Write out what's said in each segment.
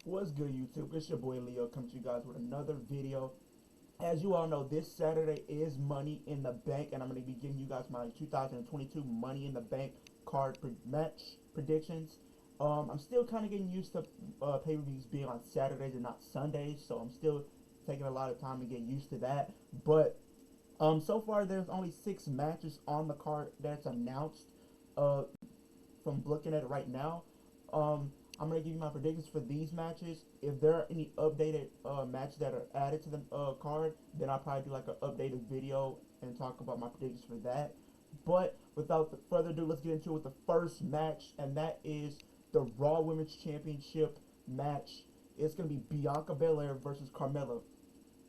What's good, YouTube? It's your boy Leo coming to you guys with another video. As you all know, this Saturday is Money in the Bank, and I'm going to be giving you guys my 2022 Money in the Bank card match predictions. I'm still kind of getting used to pay-per-views being on Saturdays and not Sundays, so I'm still taking a lot of time to get used to that. But so far there's only 6 matches on the card that's announced. Uh, from looking at it right now. I'm gonna give you my predictions for these matches. If there are any updated matches that are added to the card, then I'll probably do like an updated video and talk about my predictions for that. But without further ado, let's get into it with the first match, and that is the Raw Women's Championship match. It's gonna be Bianca Belair versus Carmella.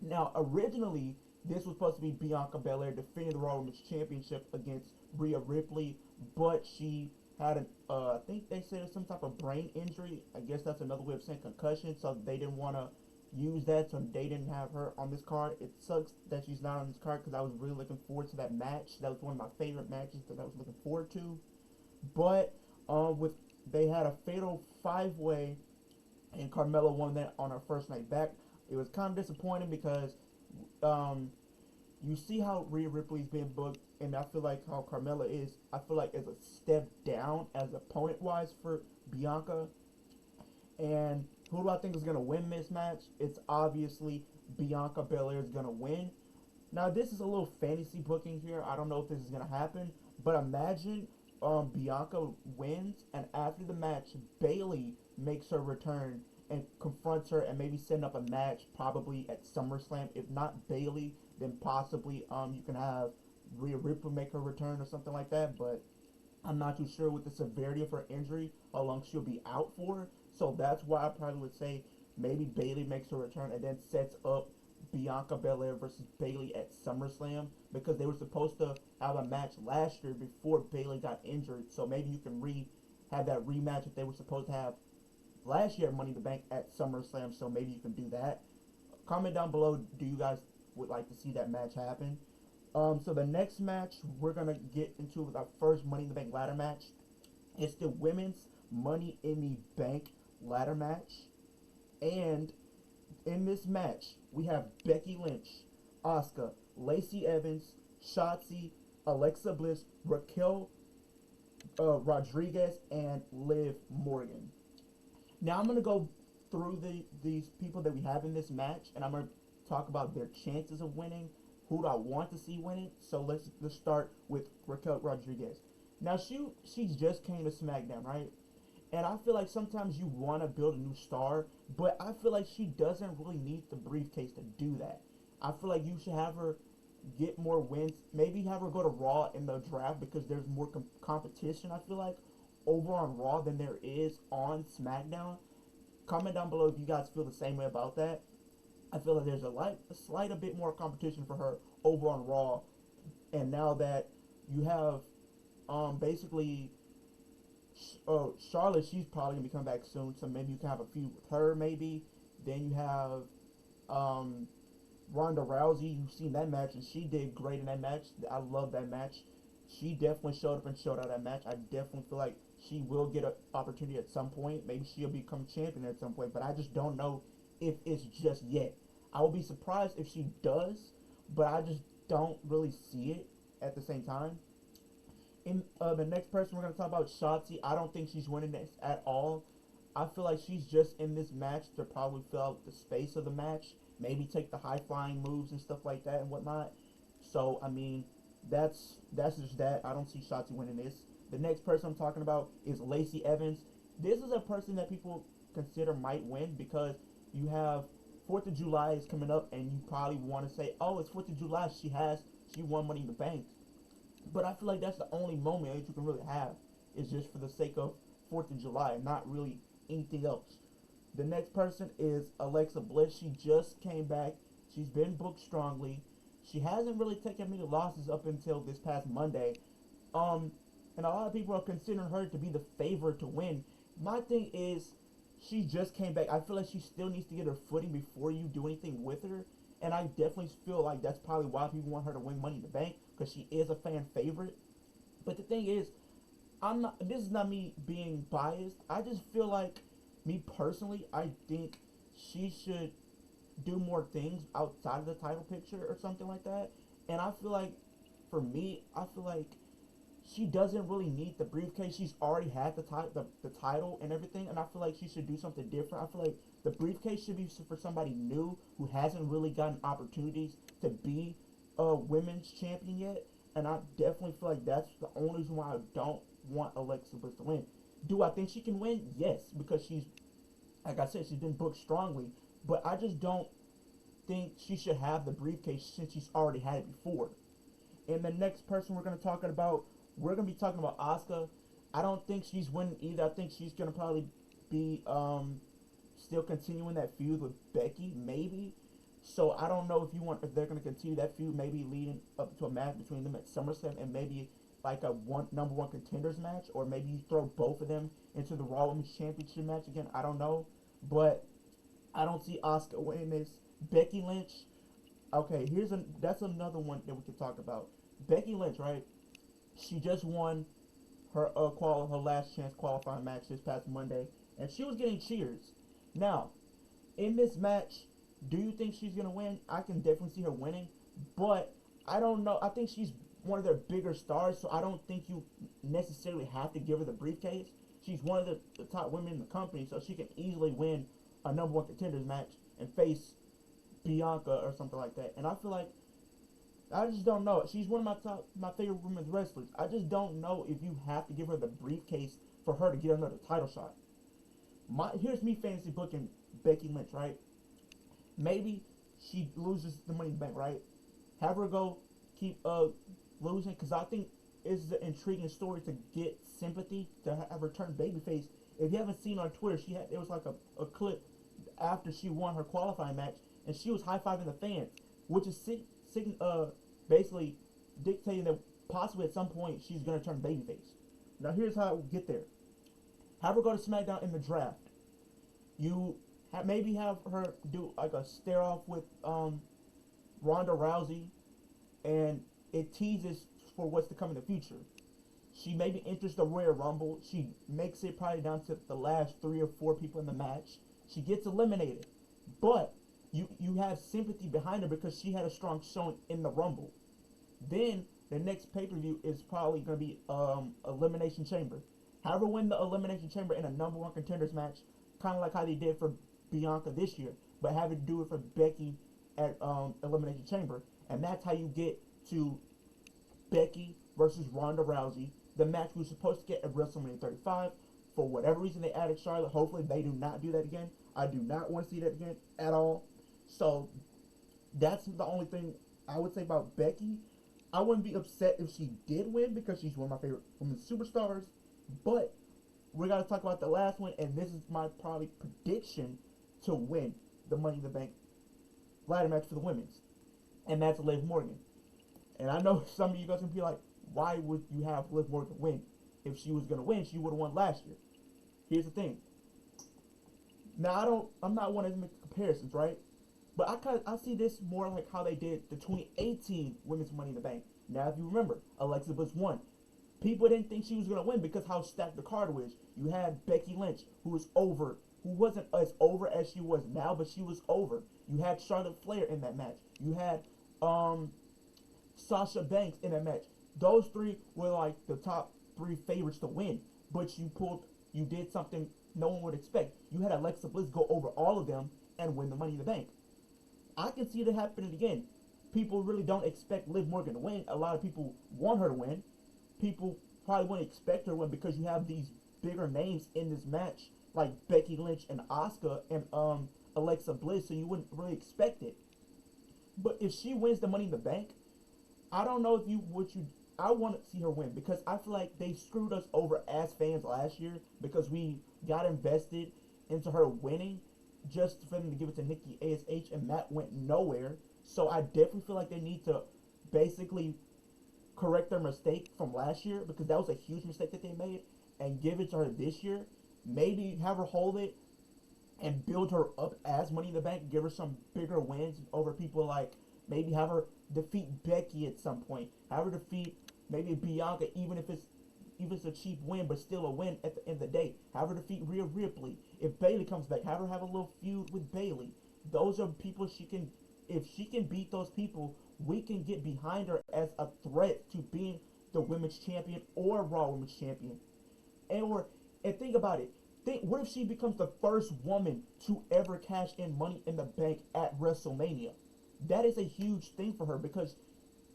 Now, originally, this was supposed to be Bianca Belair defending the Raw Women's Championship against Rhea Ripley, but she had an, I think they said some type of brain injury. I guess that's another way of saying concussion, so they didn't want to use that, so they didn't have her on this card. It sucks that she's not on this card because I was really looking forward to that match. That was one of my favorite matches that I was looking forward to. But with they had a fatal 5-way and Carmella won that on her first night back. It was kind of disappointing because um, you see how Rhea Ripley's being booked, and I feel like how Carmella is. I feel like is a step down as opponent wise for Bianca. And who do I think is gonna win this match? It's obviously Bianca Belair is gonna win. Now this is a little fantasy booking here. I don't know if this is gonna happen, but imagine Bianca wins, and after the match, Bayley makes her return and confronts her, and maybe setting up a match probably at SummerSlam. If not Bayley, then possibly you can have Rhea Ripley make her return or something like that. But I'm not too sure with the severity of her injury how long she'll be out for. So that's why I probably would say maybe Bayley makes her return and then sets up Bianca Belair versus Bayley at SummerSlam, because they were supposed to have a match last year before Bayley got injured. So maybe you can have that rematch that they were supposed to have last year at Money in the Bank at SummerSlam. So maybe you can do that. Comment down below, do you guys would like to see that match happen? So the next match we're gonna get into with our first Money in the Bank ladder match. It's the women's Money in the Bank ladder match, and in this match we have Becky Lynch, Asuka, Lacey Evans, Shotzi, Alexa Bliss, Raquel Rodriguez, and Liv Morgan. Now I'm gonna go through these people that we have in this match, and I'm gonna talk about their chances of winning. Who do I want to see winning? So let's start with Raquel Rodriguez. Now she just came to SmackDown, right? And I feel like sometimes you want to build a new star, but I feel like she doesn't really need the briefcase to do that. I feel like you should have her get more wins. Maybe have her go to Raw in the draft because there's more competition, I feel like, over on Raw than there is on SmackDown. Comment down below if you guys feel the same way about that. I feel like there's a slight a bit more competition for her over on Raw. And now that you have basically Charlotte, she's probably gonna be coming back soon, so maybe you can have a feud with her maybe. Then you have um Ronda Rousey. You've seen that match, and she did great in that match. I love that match. She definitely showed up and showed out that match. I definitely feel like she will get an opportunity at some point. Maybe she'll become champion at some point, but I just don't know if it's just yet. I will be surprised if she does, but I just don't really see it at the same time. In the next person we're going to talk about, Shotzi. I don't think she's winning this at all. I feel like she's just in this match to probably fill out the space of the match, maybe take the high flying moves and stuff like that and whatnot. So I mean, that's just that. I don't see Shotzi winning this. The next person I'm talking about is Lacey Evans. This is a person that people consider might win because you have 4th of July is coming up, and you probably want to say, oh, it's 4th of July. She won Money in the Bank. But I feel like that's the only moment that you can really have is just for the sake of 4th of July and not really anything else. The next person is Alexa Bliss. She just came back. She's been booked strongly. She hasn't really taken many losses up until this past Monday. Um, and a lot of people are considering her to be the favorite to win. My thing is, she just came back. I feel like she still needs to get her footing before you do anything with her. And I definitely feel like that's probably why people want her to win Money in the Bank, because she is a fan favorite. But the thing is, I'm not. This is not me being biased. I just feel like Me personally, I think she should do more things outside of the title picture or something like that. And I feel like, for me, I feel like she doesn't really need the briefcase. She's already had the title and everything, and I feel like she should do something different. I feel like the briefcase should be for somebody new who hasn't really gotten opportunities to be a women's champion yet. And I definitely feel like that's the only reason why I don't want Alexa Bliss to win. Do I think she can win? Yes, because she's, like I said, she's been booked strongly. But I just don't think she should have the briefcase since she's already had it before. And the next person we're gonna be talking about Asuka. I don't think she's winning either. I think she's gonna probably be still continuing that feud with Becky, maybe. So I don't know if they're gonna continue that feud, maybe leading up to a match between them at SummerSlam, and maybe like a number one contenders match, or maybe you throw both of them into the Raw Women's Championship match again. I don't know, but I don't see Asuka winning this. Becky Lynch. Okay, that's another one that we could talk about. Becky Lynch, right? She just won her last chance qualifying match this past Monday, and she was getting cheers. Now, in this match, do you think she's gonna win? I can definitely see her winning, but I don't know. I think she's one of their bigger stars, so I don't think you necessarily have to give her the briefcase. She's one of the top women in the company, so she can easily win a number one contenders match and face Bianca or something like that. And I feel like, I just don't know. She's one of my favorite women's wrestlers. I just don't know if you have to give her the briefcase for her to get another title shot. Here's me fantasy booking Becky Lynch, right? Maybe she loses the Money in the Bank, right? Have her go keep losing, because I think it's an intriguing story to get sympathy, to have her turn babyface. If you haven't seen on Twitter, it was like a clip after she won her qualifying match, and she was high-fiving the fans, which is basically dictating that possibly at some point she's going to turn babyface. Now here's how we'll get there. Have her go to SmackDown in the draft. You maybe have her do like a stare off with Ronda Rousey, and it teases for what's to come in the future. She maybe enters the Royal Rumble. She makes it probably down to the last 3 or 4 people in the match. She gets eliminated, but you have sympathy behind her because she had a strong showing in the Rumble. Then the next pay-per-view is probably going to be Elimination Chamber. Have her win the Elimination Chamber in a number one contenders match, kind of like how they did for Bianca this year, but have it do it for Becky at Elimination Chamber. And that's how you get to Becky versus Ronda Rousey, the match we were supposed to get at WrestleMania 35. For whatever reason, they added Charlotte. Hopefully, they do not do that again. I do not want to see that again at all. So, that's the only thing I would say about Becky. I wouldn't be upset if she did win because she's one of my favorite women's superstars. But we got to talk about the last one, and this is my probably prediction to win the Money in the Bank ladder match for the women's. And that's Liv Morgan. And I know some of you guys are going to be like, why would you have Liv Morgan win? If she was going to win, she would have won last year. Here's the thing. Now, I'm not one to make comparisons, right? But I see this more like how they did the 2018 Women's Money in the Bank. Now, if you remember, Alexa Bliss won. People didn't think she was going to win because how stacked the card was. You had Becky Lynch, who wasn't as over as she was now, but she was over. You had Charlotte Flair in that match. You had Sasha Banks in that match. Those 3 were like the top 3 favorites to win. But you did something no one would expect. You had Alexa Bliss go over all of them and win the Money in the Bank. I can see that happening again. People really don't expect Liv Morgan to win. A lot of people want her to win. People probably wouldn't expect her to win because you have these bigger names in this match like Becky Lynch and Asuka and Alexa Bliss, so you wouldn't really expect it. But if she wins the Money in the Bank, I don't know I want to see her win because I feel like they screwed us over as fans last year because we got invested into her winning just for them to give it to Nikki ASH, and that went nowhere. So I definitely feel like they need to basically correct their mistake from last year because that was a huge mistake that they made and give it to her this year. Maybe have her hold it and build her up as Money in the Bank, give her some bigger wins over people like maybe have her defeat Becky at some point. Have her defeat maybe Bianca, even if it's a cheap win, but still a win at the end of the day. Have her defeat Rhea Ripley. If Bayley comes back, have her have a little feud with Bayley. Those are people she can. If she can beat those people, we can get behind her as a threat to being the women's champion or Raw Women's Champion. And think about it. Think, what if she becomes the first woman to ever cash in Money in the Bank at WrestleMania? That is a huge thing for her because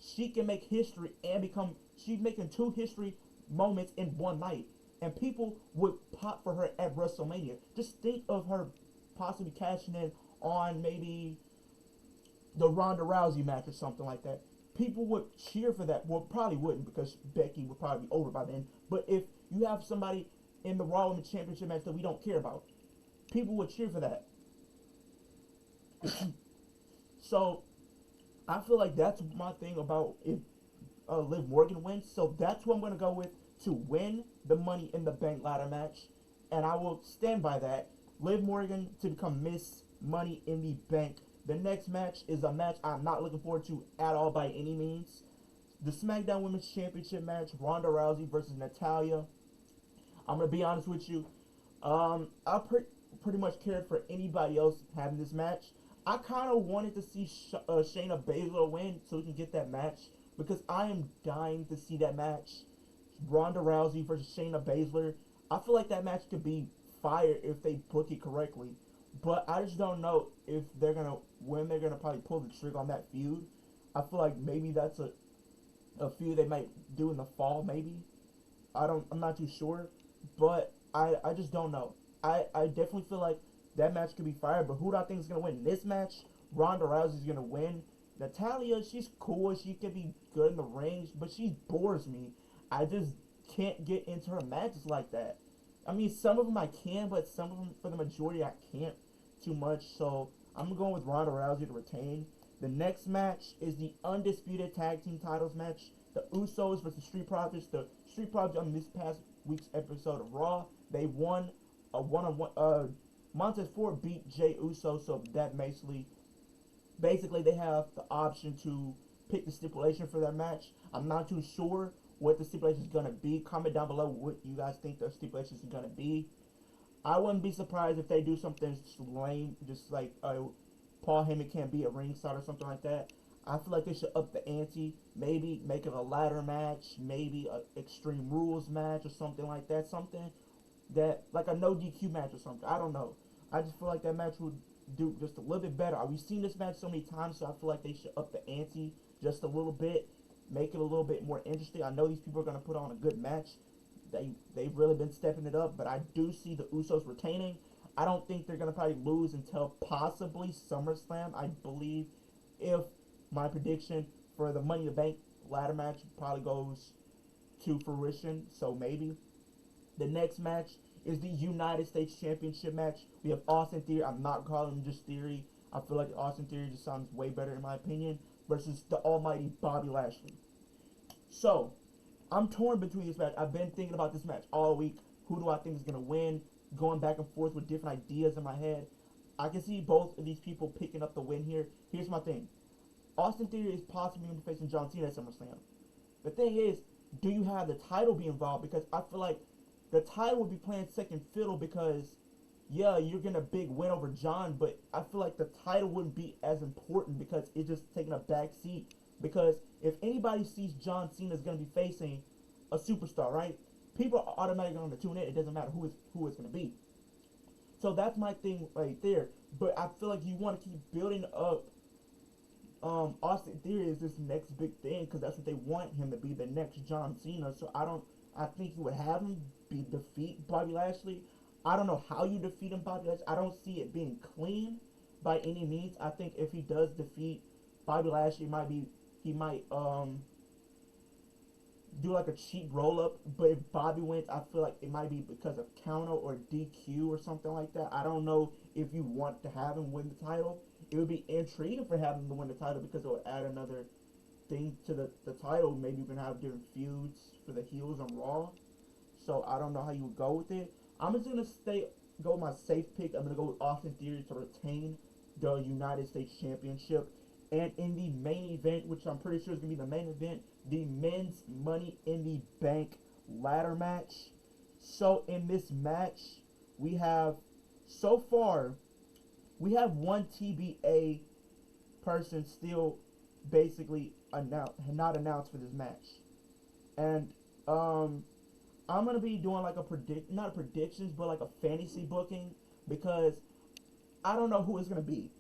she can make history and become. She's making two history moments in one night, and people would pop for her at WrestleMania. Just think of her possibly cashing in on maybe the Ronda Rousey match or something like that. People would cheer for that. Well, probably wouldn't because Becky would probably be over by then. But if you have somebody in the Raw Women's Championship match that we don't care about, people would cheer for that. So I feel like that's my thing about if Liv Morgan wins. So that's who I'm going to go with to win the Money in the Bank ladder match. And I will stand by that. Liv Morgan to become Miss Money in the Bank. The next match is a match I'm not looking forward to at all by any means. The SmackDown Women's Championship match, Ronda Rousey versus Natalya. I'm going to be honest with you. I pretty much cared for anybody else having this match. I kind of wanted to see Shayna Baszler win so we can get that match because I am dying to see that match. Ronda Rousey versus Shayna Baszler. I feel like that match could be fire if they book it correctly. But I just don't know if when they're gonna probably pull the trigger on that feud. I feel like maybe that's a feud they might do in the fall, maybe. I'm not too sure. But I just don't know. I definitely feel like that match could be fire, but who do I think is gonna win this match? Ronda Rousey's gonna win. Natalya, she's cool, she can be good in the ring, but she bores me. I just can't get into her matches like that. I mean, some of them I can, but some of them, for the majority, I can't too much. So I'm going with Ronda Rousey to retain. The next match is the undisputed tag team titles match. The Usos versus Street Profits. The Street Profits on this past week's episode of Raw, they won a one-on-one. Montez Ford beat Jey Uso, so that basically they have the option to pick the stipulation for that match. I'm not too sure what the stipulation is gonna be. Comment down below what you guys think the stipulation is gonna be. I wouldn't be surprised if they do something lame, just like Paul Heyman can't be a ringside or something like that. I feel like they should up the ante. Maybe make it a ladder match, maybe a Extreme Rules match or something like that. Something that, like a no DQ match or something. I don't know. I just feel like that match would do just a little bit better. We've seen this match so many times, so I feel like they should up the ante just a little bit. Make it a little bit more interesting. I know these people are going to put on a good match. They've really been stepping it up, but I do see the Usos retaining. I don't think they're going to probably lose until possibly SummerSlam. I believe if my prediction for the Money in the Bank ladder match probably goes to fruition, so maybe. The next match is the United States Championship match. We have Austin Theory. I'm not calling him just Theory. I feel like Austin Theory just sounds way better in my opinion. Versus the almighty Bobby Lashley. So, I'm torn between this match. I've been thinking about this match all week. Who do I think is going to win? Going back and forth with different ideas in my head. I can see both of these people picking up the win here. Here's my thing. Austin Theory is possibly going to be facing John Cena at SummerSlam. The thing is, do you have the title be involved? Because I feel like the title would be playing second fiddle because, yeah, you're getting a big win over John, but I feel like the title wouldn't be as important because it's just taking a back seat. Because if anybody sees John Cena is going to be facing a superstar, right? People are automatically going to tune in. It doesn't matter who it's going to be. So that's my thing right there. But I feel like you want to keep building up Austin Theory is this next big thing because that's what they want him to be, the next John Cena. So I think you would have him defeat Bobby Lashley. I don't know how you defeat him, Bobby Lashley. I don't see it being clean by any means. I think if he does defeat Bobby Lashley, he might do like a cheap roll up. But if Bobby wins, I feel like it might be because of counter or DQ or something like that. I don't know if you want to have him win the title. It would be intriguing for having him to win the title because it would add another thing to the title. Maybe you can have different feuds for the heels on Raw. So I don't know how you would go with it. I'm just gonna go with my safe pick. I'm gonna go with Austin Theory to retain the United States Championship. And in the main event, which I'm pretty sure is gonna be the main event, the men's Money in the Bank ladder match. So in this match, we have So far, we have one TBA person still basically not announced for this match, and I'm gonna be doing like not a predictions, but like a fantasy booking because I don't know who it's gonna be.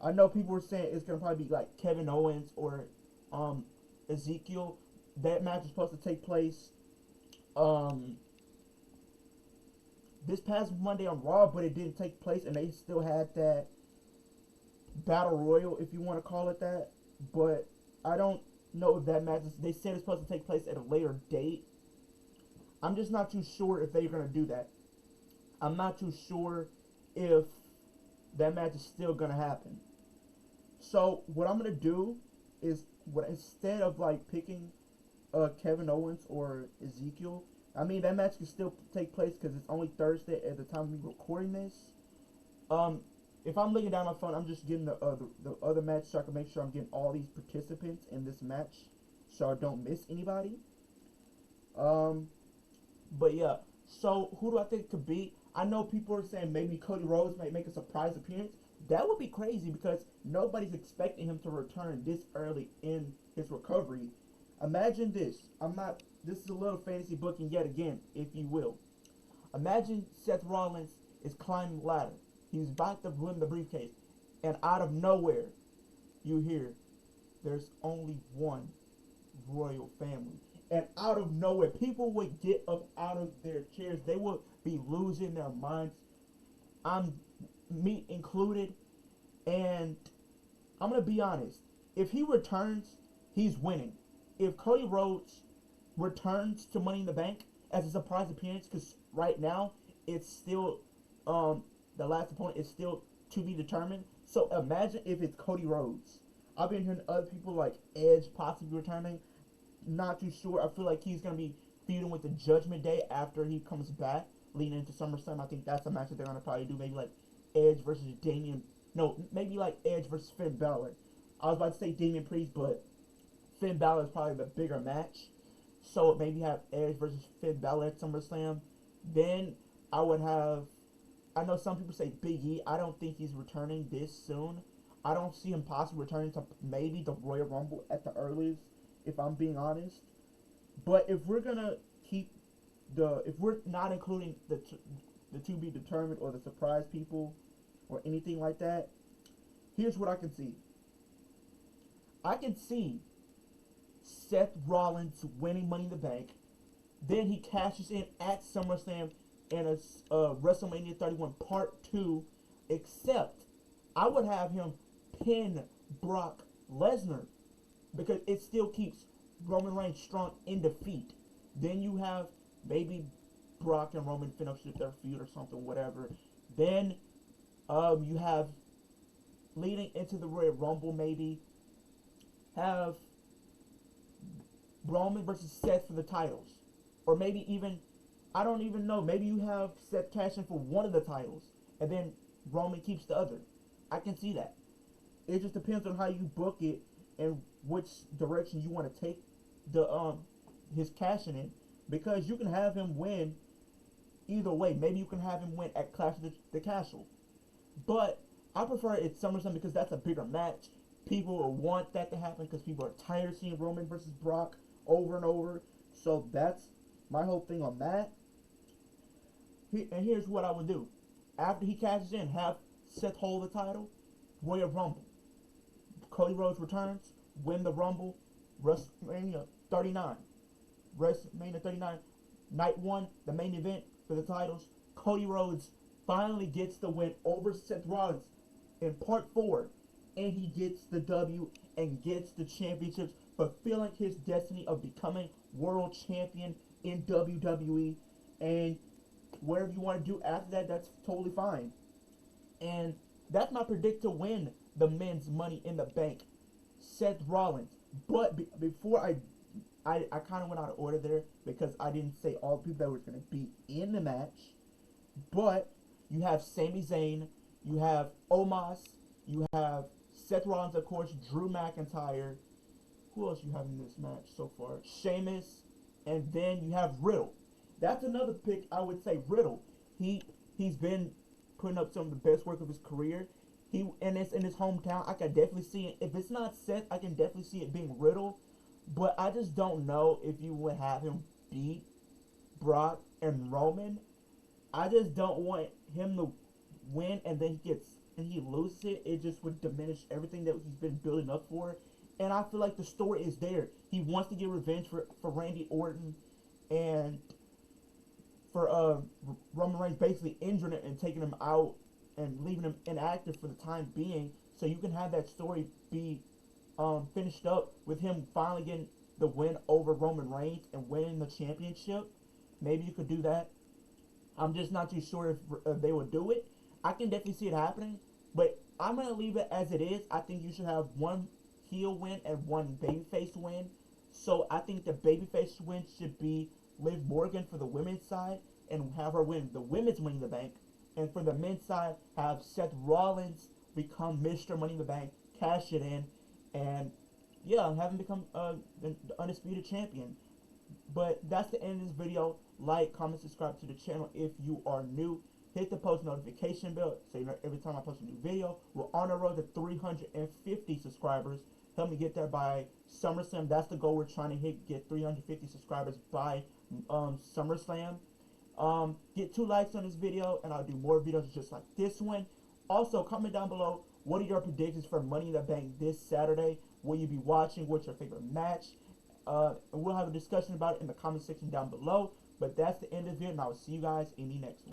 I know people were saying it's gonna probably be like Kevin Owens or um, Ezekiel. That match is supposed to take place um, this past Monday on Raw, but it didn't take place, and they still had that battle royal, if you want to call it that. But I don't know if that match is. They said it's supposed to take place at a later date. I'm just not too sure if they're gonna do that. I'm not too sure if that match is still gonna happen. So what I'm gonna do is, what instead of like picking Kevin Owens or Ezekiel, I mean that match can still take place because it's only Thursday at the time we're recording this. Um, if I'm looking down my phone, I'm just getting the other match so I can make sure I'm getting all these participants in this match, so I don't miss anybody. Um, but yeah, so who do I think it could be? I know people are saying maybe Cody Rhodes might make a surprise appearance. That would be crazy because nobody's expecting him to return this early in his recovery. Imagine this. This is a little fantasy booking yet again, if you will. Imagine Seth Rollins is climbing the ladder. He's about to win the briefcase. And out of nowhere, you hear, there's only one royal family. And out of nowhere, people would get up out of their chairs. They would be losing their minds. Me included. And I'm going to be honest. If he returns, he's winning. If Cody Rhodes returns to Money in the Bank as a surprise appearance, because right now it's still the last opponent is still to be determined. So imagine if it's Cody Rhodes. I've been hearing other people like Edge possibly returning. Not too sure. I feel like he's gonna be feuding with the Judgment Day after he comes back, leading into SummerSlam. I think that's a match that they're gonna probably do. Maybe like Edge versus Damian. No, maybe like Edge versus Finn Balor. I was about to say Damian Priest, but Finn Balor is probably the bigger match. So maybe have Edge versus Finn Balor at SummerSlam. Then I would have. I know some people say Big E. I don't think he's returning this soon. I don't see him possibly returning to maybe the Royal Rumble at the earliest, if I'm being honest. But if we're gonna if we're not including the to be determined or the surprise people or anything like that, here's what I can see. I can see Seth Rollins winning Money in the Bank. Then he cashes in at SummerSlam in a WrestleMania 31 Part 2. Except I would have him pin Brock Lesnar because it still keeps Roman Reigns strong in defeat. Then you have maybe Brock and Roman finish their feud or something, whatever. Then you have leading into the Royal Rumble, maybe have Roman versus Seth for the titles, or maybe even I don't even know. Maybe you have Seth cashing for one of the titles, and then Roman keeps the other. I can see that. It just depends on how you book it and which direction you want to take the his cashing in, because you can have him win either way. Maybe you can have him win at Clash of the Castle, but I prefer it SummerSlam because that's a bigger match. People will want that to happen because people are tired of seeing Roman versus Brock over and over. So that's my whole thing on that. And here's what I would do. After he cashes in, have Seth hold the title, Royal Rumble. Cody Rhodes returns, win the Rumble, WrestleMania 39. WrestleMania 39, night one, the main event for the titles. Cody Rhodes finally gets the win over Seth Rollins in Part 4. And he gets the W and gets the championships, fulfilling his destiny of becoming world champion in WWE. And whatever you want to do after that, that's totally fine. And that's my predict to win the men's Money in the Bank, Seth Rollins. But before I kind of went out of order there because I didn't say all the people that were going to be in the match. But you have Sami Zayn, you have Omos, you have Seth Rollins, of course, Drew McIntyre. Who else you have in this match so far? Sheamus, and then you have Riddle. That's another pick. I would say Riddle. He's been putting up some of the best work of his career. And it's in his hometown. I can definitely see it. If it's not Seth, I can definitely see it being Riddle. But I just don't know if you would have him beat Brock and Roman. I just don't want him to win and then he loses it. It just would diminish everything that he's been building up for. And I feel like the story is there. He wants to get revenge for Randy Orton and for Roman Reigns basically injuring him and taking him out and leaving him inactive for the time being. So you can have that story be finished up with him finally getting the win over Roman Reigns and winning the championship. Maybe you could do that. I'm just not too sure if they will do it. I can definitely see it happening, but I'm going to leave it as it is. I think you should have one heel win and one babyface win. So I think the babyface win should be Liv Morgan for the women's side and have her win the women's Money in the Bank. And for the men's side, have Seth Rollins become Mr. Money in the Bank, cash it in, and yeah, have him become the undisputed champion. But that's the end of this video. Like, comment, subscribe to the channel if you are new. Hit the post notification bell so you know every time I post a new video. We're on the road to 350 subscribers. Help me get there by SummerSlam. That's the goal we're trying to hit. Get 350 subscribers by SummerSlam. Get 2 likes on this video and I'll do more videos just like this one. Also, comment down below, what are your predictions for Money in the Bank this Saturday? Will you be watching? What's your favorite match? And we'll have a discussion about it in the comment section down below. But that's the end of it, and I will see you guys in the next one.